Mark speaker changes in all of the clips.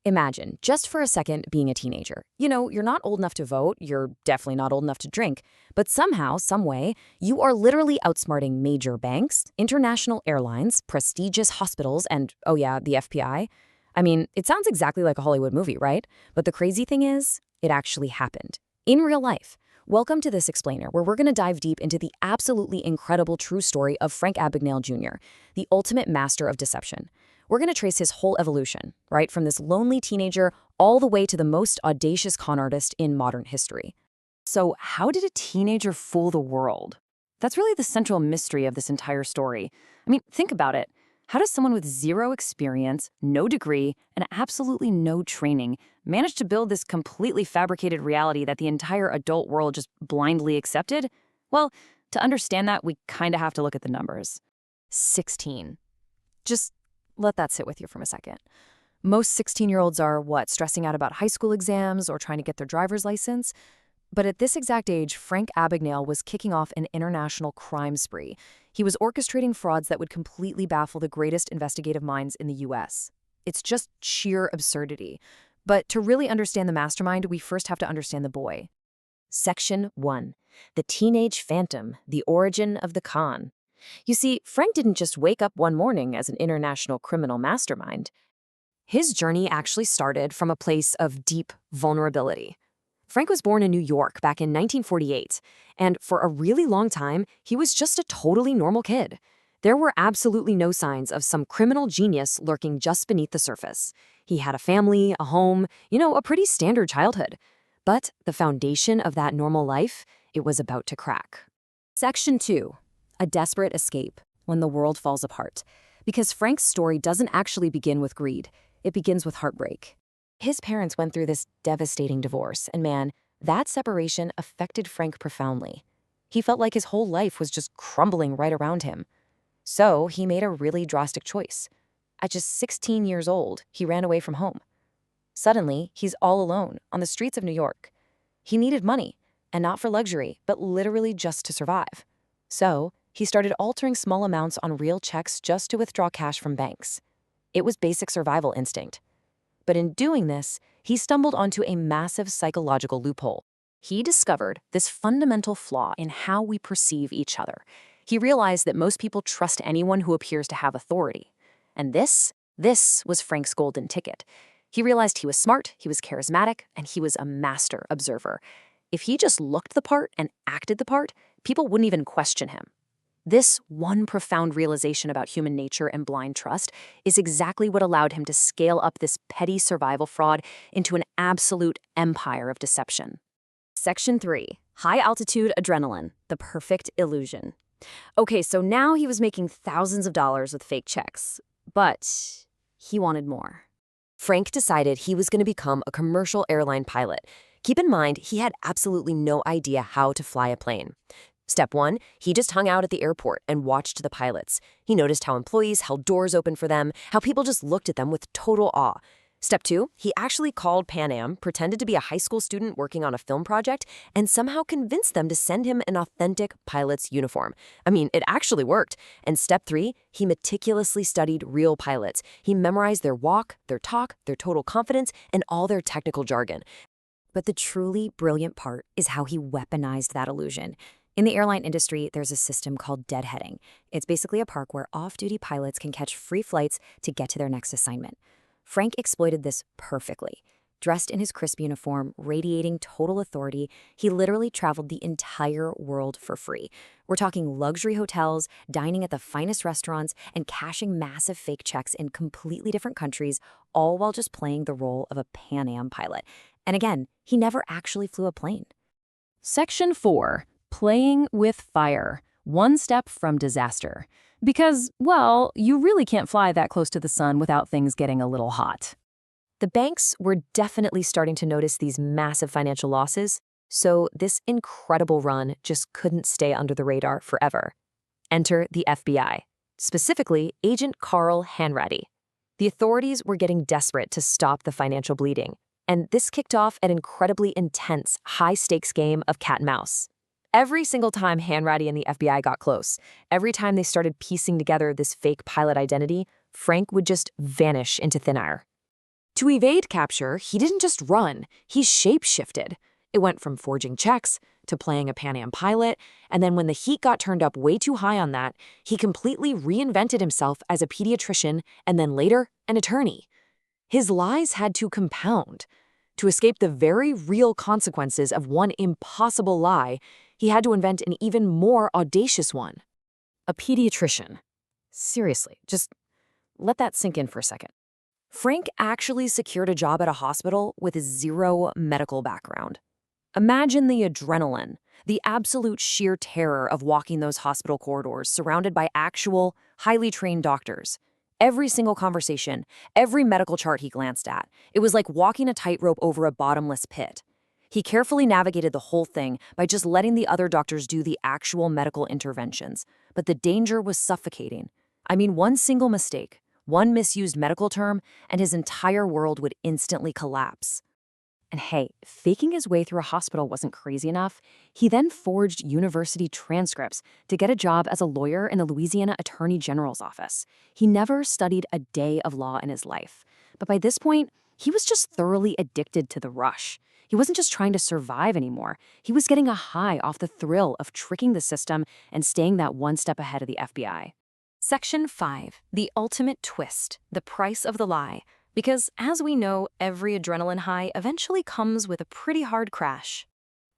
Speaker 1: Imagine, just for a second, being a teenager. You're not old enough to vote, you're definitely not old enough to drink, but somehow, someway, you are literally outsmarting major banks, international airlines, prestigious hospitals, and, oh yeah, the FBI. I mean, it sounds exactly like a Hollywood movie, right? But the crazy thing is, it actually happened. In real life. Welcome to this explainer, where we're going to dive deep into the absolutely incredible true story of Frank Abagnale Jr., the ultimate master of deception. We're going to trace his whole evolution, right, from this lonely teenager all the way to the most audacious con artist in modern history.
Speaker 2: So, how did a teenager fool the world? That's really the central mystery of this entire story. I mean, think about it. How does someone with zero experience, no degree, and absolutely no training manage to build this completely fabricated reality that the entire adult world just blindly accepted? Well, to understand that, we kind of have to look at the numbers. 16. Just let that sit with you for a second. Most 16-year-olds are, stressing out about high school exams or trying to get their driver's license? But at this exact age, Frank Abagnale was kicking off an international crime spree. He was orchestrating frauds that would completely baffle the greatest investigative minds in the U.S. It's just sheer absurdity. But to really understand the mastermind, we first have to understand the boy.
Speaker 1: Section 1. The Teenage Phantom, the Origin of the Con. You see, Frank didn't just wake up one morning as an international criminal mastermind. His journey actually started from a place of deep vulnerability. Frank was born in New York back in 1948, and for a really long time, he was just a totally normal kid. There were absolutely no signs of some criminal genius lurking just beneath the surface. He had a family, a home, a pretty standard childhood. But the foundation of that normal life, it was about to crack. Section 2. A desperate escape when the world falls apart. Because Frank's story doesn't actually begin with greed. It begins with heartbreak. His parents went through this devastating divorce, and man, that separation affected Frank profoundly. He felt like his whole life was just crumbling right around him. So he made a really drastic choice. At just 16 years old, he ran away from home. Suddenly, he's all alone on the streets of New York. He needed money, and not for luxury, but literally just to survive. So he started altering small amounts on real checks just to withdraw cash from banks. It was basic survival instinct. But in doing this, he stumbled onto a massive psychological loophole. He discovered this fundamental flaw in how we perceive each other. He realized that most people trust anyone who appears to have authority. And this was Frank's golden ticket. He realized he was smart, he was charismatic, and he was a master observer. If he just looked the part and acted the part, people wouldn't even question him. This one profound realization about human nature and blind trust is exactly what allowed him to scale up this petty survival fraud into an absolute empire of deception. Section 3. High-altitude adrenaline, the perfect illusion. Okay, so now he was making thousands of dollars with fake checks, but he wanted more. Frank decided he was going to become a commercial airline pilot. Keep in mind, he had absolutely no idea how to fly a plane. Step 1, he just hung out at the airport and watched the pilots. He noticed how employees held doors open for them, how people just looked at them with total awe. Step 2, he actually called Pan Am, pretended to be a high school student working on a film project, and somehow convinced them to send him an authentic pilot's uniform. I mean, it actually worked. And step 3, he meticulously studied real pilots. He memorized their walk, their talk, their total confidence, and all their technical jargon. But the truly brilliant part is how he weaponized that illusion. In the airline industry, there's a system called deadheading. It's basically a park where off-duty pilots can catch free flights to get to their next assignment. Frank exploited this perfectly. Dressed in his crisp uniform, radiating total authority, he literally traveled the entire world for free. We're talking luxury hotels, dining at the finest restaurants, and cashing massive fake checks in completely different countries, all while just playing the role of a Pan Am pilot. And again, he never actually flew a plane.
Speaker 2: Section 4. Playing with fire. One step from disaster. Because, you really can't fly that close to the sun without things getting a little hot.
Speaker 1: The banks were definitely starting to notice these massive financial losses, so this incredible run just couldn't stay under the radar forever. Enter the FBI, specifically Agent Carl Hanratty. The authorities were getting desperate to stop the financial bleeding, and this kicked off an incredibly intense, high-stakes game of cat and mouse. Every single time Hanratty and the FBI got close, every time they started piecing together this fake pilot identity, Frank would just vanish into thin air. To evade capture, he didn't just run, he shape-shifted. It went from forging checks to playing a Pan Am pilot, and then when the heat got turned up way too high on that, he completely reinvented himself as a pediatrician and then later an attorney. His lies had to compound. To escape the very real consequences of one impossible lie, he had to invent an even more audacious one. A pediatrician. Seriously, just let that sink in for a second. Frank actually secured a job at a hospital with zero medical background. Imagine the adrenaline, the absolute sheer terror of walking those hospital corridors surrounded by actual, highly trained doctors. Every single conversation, every medical chart he glanced at, it was like walking a tightrope over a bottomless pit. He carefully navigated the whole thing by just letting the other doctors do the actual medical interventions. But the danger was suffocating. I mean, one single mistake, one misused medical term, and his entire world would instantly collapse. And hey, faking his way through a hospital wasn't crazy enough. He then forged university transcripts to get a job as a lawyer in the Louisiana Attorney General's office. He never studied a day of law in his life. But by this point, he was just thoroughly addicted to the rush. He wasn't just trying to survive anymore. He was getting a high off the thrill of tricking the system and staying that one step ahead of the FBI. Section 5. The ultimate twist. The price of the lie. Because, as we know, every adrenaline high eventually comes with a pretty hard crash.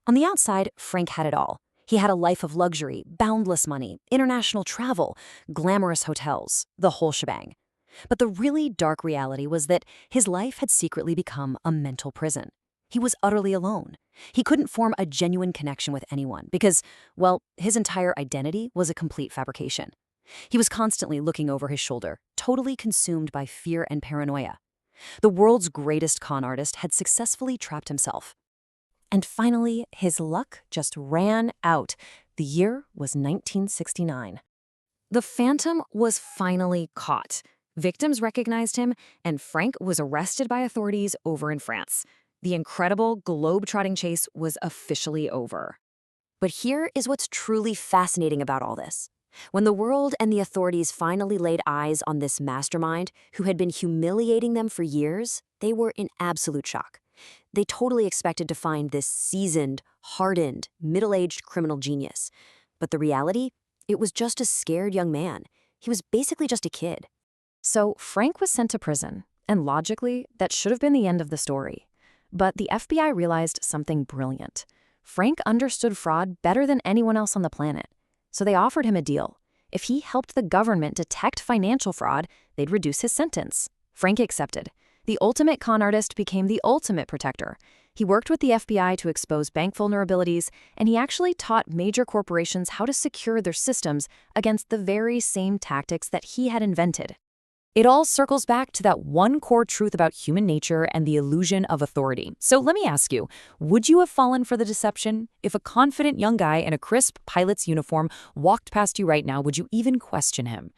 Speaker 1: On the outside, Frank had it all. He had a life of luxury, boundless money, international travel, glamorous hotels, the whole shebang. But the really dark reality was that his life had secretly become a mental prison. He was utterly alone. He couldn't form a genuine connection with anyone because, well, his entire identity was a complete fabrication. He was constantly looking over his shoulder, totally consumed by fear and paranoia. The world's greatest con artist had successfully trapped himself. And finally, his luck just ran out. The year was 1969. The Phantom was finally caught. Victims recognized him, and Frank was arrested by authorities over in France. The incredible globe-trotting chase was officially over. But here is what's truly fascinating about all this. When the world and the authorities finally laid eyes on this mastermind who had been humiliating them for years, they were in absolute shock. They totally expected to find this seasoned, hardened, middle-aged criminal genius. But the reality? It was just a scared young man. He was basically just a kid. So Frank was sent to prison, and logically, that should have been the end of the story. But the FBI realized something brilliant. Frank understood fraud better than anyone else on the planet. So they offered him a deal. If he helped the government detect financial fraud, they'd reduce his sentence. Frank accepted. The ultimate con artist became the ultimate protector. He worked with the FBI to expose bank vulnerabilities, and he actually taught major corporations how to secure their systems against the very same tactics that he had invented. It all circles back to that one core truth about human nature and the illusion of authority. So let me ask you, would you have fallen for the deception? If a confident young guy in a crisp pilot's uniform walked past you right now, would you even question him?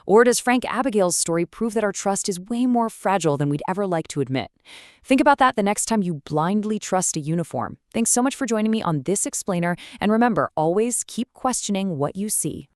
Speaker 1: Or does Frank Abagnale's story prove that our trust is way more fragile than we'd ever like to admit? Think about that the next time you blindly trust a uniform. Thanks so much for joining me on this explainer, and remember, always keep questioning what you see.